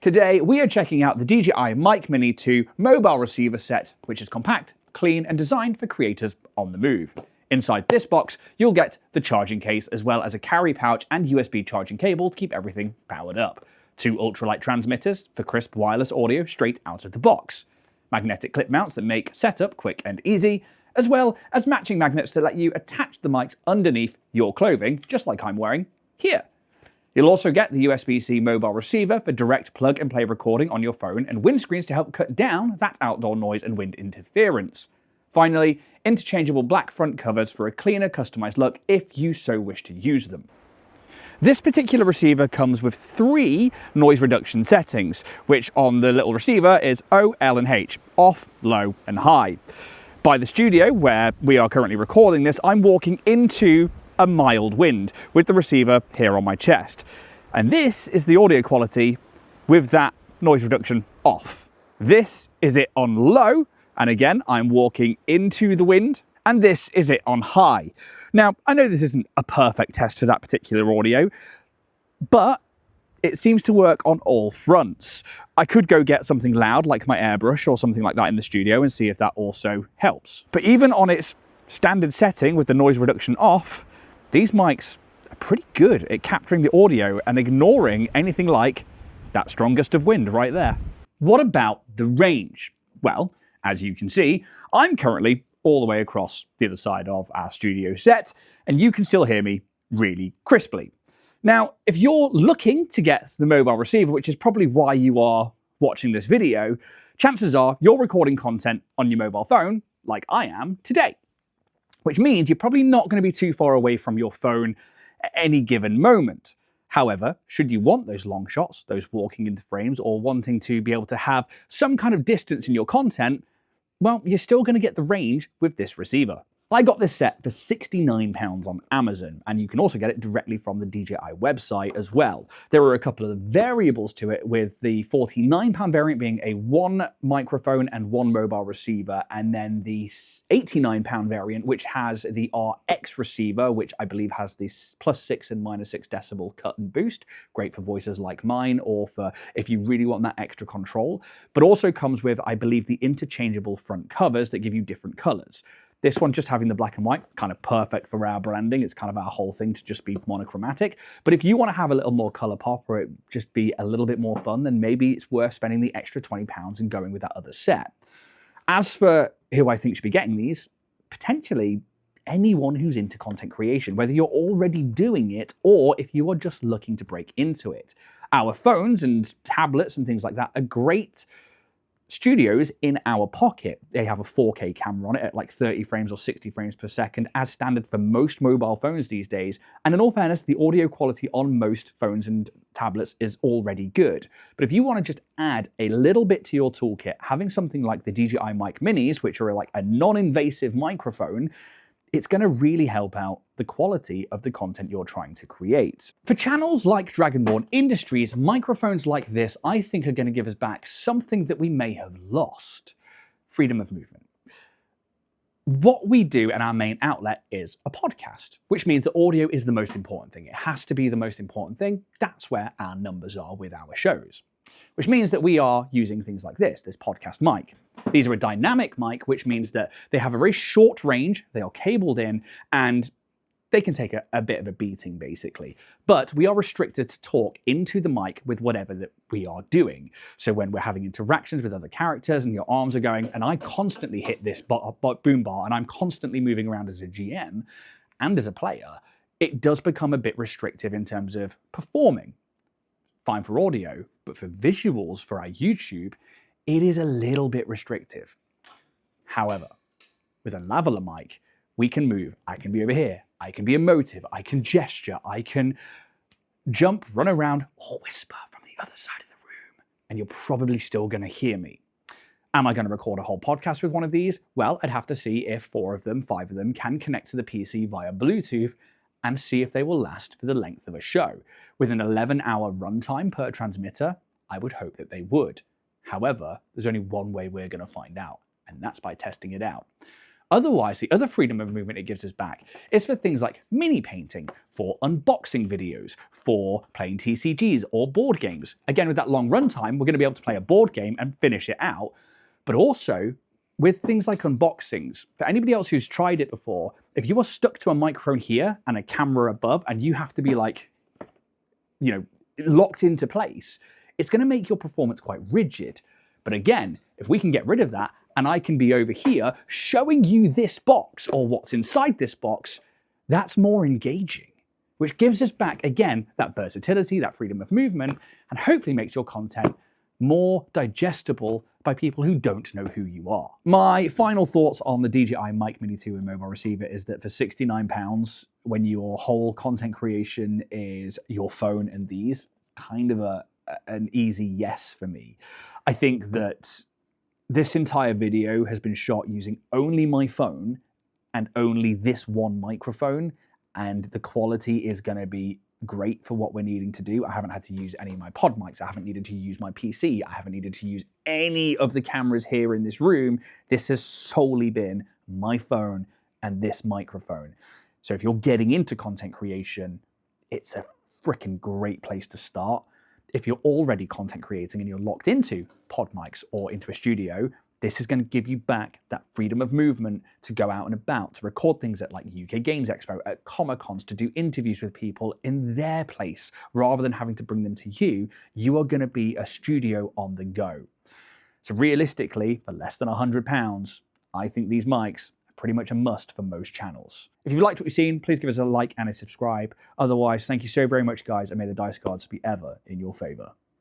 Today, we are checking out the DJI Mic Mini 2 mobile receiver set, which is compact, clean, and designed for creators on the move. Inside this box, you'll get the charging case as well as a carry pouch and USB charging cable to keep everything powered up. 2 ultralight transmitters for crisp wireless audio straight out of the box. Magnetic clip mounts that make setup quick and easy, as well as matching magnets that let you attach the mics underneath your clothing, just like I'm wearing here. You'll also get the USB-C mobile receiver for direct plug-and-play recording on your phone and windscreens to help cut down that outdoor noise and wind interference. Finally, interchangeable black front covers for a cleaner, customized look if you so wish to use them. This particular receiver comes with 3 noise reduction settings, which on the little receiver is O, L, and H, off, low, and high. By the studio, where we are currently recording this, I'm walking into a mild wind with the receiver here on my chest. And this is the audio quality with that noise reduction off. This is it on low, and again, I'm walking into the wind, and this is it on high. Now, I know this isn't a perfect test for that particular audio, but it seems to work on all fronts. I could go get something loud like my airbrush or something like that in the studio and see if that also helps. But even on its standard setting with the noise reduction off, these mics are pretty good at capturing the audio and ignoring anything like that strong gust of wind right there. What about the range? Well, as you can see, I'm currently all the way across the other side of our studio set, and you can still hear me really crisply. Now, if you're looking to get the mobile receiver, which is probably why you are watching this video, chances are you're recording content on your mobile phone, like I am today. Which means you're probably not going to be too far away from your phone at any given moment. However, should you want those long shots, those walking into frames, or wanting to be able to have some kind of distance in your content, well, you're still going to get the range with this receiver. I got this set for £69 on Amazon, and you can also get it directly from the DJI website as well. There are a couple of variables to it, with the £49 variant being a 1 microphone and 1 mobile receiver, and then the £89 variant, which has the RX receiver, which I believe has this +6 and -6 decibel cut and boost, great for voices like mine, or for if you really want that extra control, but also comes with, I believe, the interchangeable front covers that give you different colors. This one just having the black and white, kind of perfect for our branding. It's kind of our whole thing to just be monochromatic. But if you want to have a little more color pop or it just be a little bit more fun, then maybe it's worth spending the extra £20 and going with that other set. As for who I think should be getting these, potentially anyone who's into content creation, whether you're already doing it or if you are just looking to break into it. Our phones and tablets and things like that are great studios in our pocket. They have a 4K camera on it at like 30 frames or 60 frames per second, as standard for most mobile phones these days. And in all fairness, the audio quality on most phones and tablets is already good. But if you want to just add a little bit to your toolkit, having something like the DJI Mic Minis, which are like a non-invasive microphone, it's going to really help out the quality of the content you're trying to create. For channels like Dragonborn Industries, microphones like this, I think, are going to give us back something that we may have lost: freedom of movement. What we do and our main outlet is a podcast, which means that audio is the most important thing. It has to be the most important thing. That's where our numbers are with our shows. Which means that we are using things like this podcast mic. These are a dynamic mic, which means that they have a very short range, they are cabled in, and they can take a bit of a beating, basically. But we are restricted to talk into the mic with whatever that we are doing. So when we're having interactions with other characters and your arms are going, and I constantly hit this boom bar, and I'm constantly moving around as a GM and as a player, it does become a bit restrictive in terms of performing. Fine for audio, but for visuals for our YouTube, it is a little bit restrictive. However, with a lavalier mic, we can move. I can be over here. I can be emotive. I can gesture. I can jump, run around, or whisper from the other side of the room, and you're probably still going to hear me. Am I going to record a whole podcast with one of these? Well, I'd have to see if 4 of them, 5 of them can connect to the PC via Bluetooth and see if they will last for the length of a show. With an 11-hour runtime per transmitter, I would hope that they would. However, there's only one way we're going to find out, and that's by testing it out. Otherwise, the other freedom of movement it gives us back is for things like mini painting, for unboxing videos, for playing TCGs or board games. Again, with that long runtime, we're going to be able to play a board game and finish it out, but also with things like unboxings. For anybody else who's tried it before, if you are stuck to a microphone here and a camera above and you have to be like, you know, locked into place, it's going to make your performance quite rigid. But again, if we can get rid of that and I can be over here showing you this box or what's inside this box, that's more engaging, which gives us back, again, that versatility, that freedom of movement, and hopefully makes your content more digestible by people who don't know who you are. My final thoughts on the DJI Mic Mini 2 and mobile receiver is that for £69, when your whole content creation is your phone and these, it's kind of an easy yes for me. I think that this entire video has been shot using only my phone and only this one microphone, and the quality is going to be great for what we're needing to do. I haven't had to use any of my pod mics. I haven't needed to use my PC. I haven't needed to use any of the cameras here in this room. This has solely been my phone and this microphone. So if you're getting into content creation, it's a freaking great place to start. If you're already content creating and you're locked into pod mics or into a studio, this is going to give you back that freedom of movement to go out and about, to record things at like UK Games Expo, at Comic-Cons, to do interviews with people in their place, rather than having to bring them to you. You are going to be a studio on the go. So realistically, for less than £100, I think these mics are pretty much a must for most channels. If you've liked what you've seen, please give us a like and a subscribe. Otherwise, thank you so very much, guys, and may the dice gods be ever in your favor.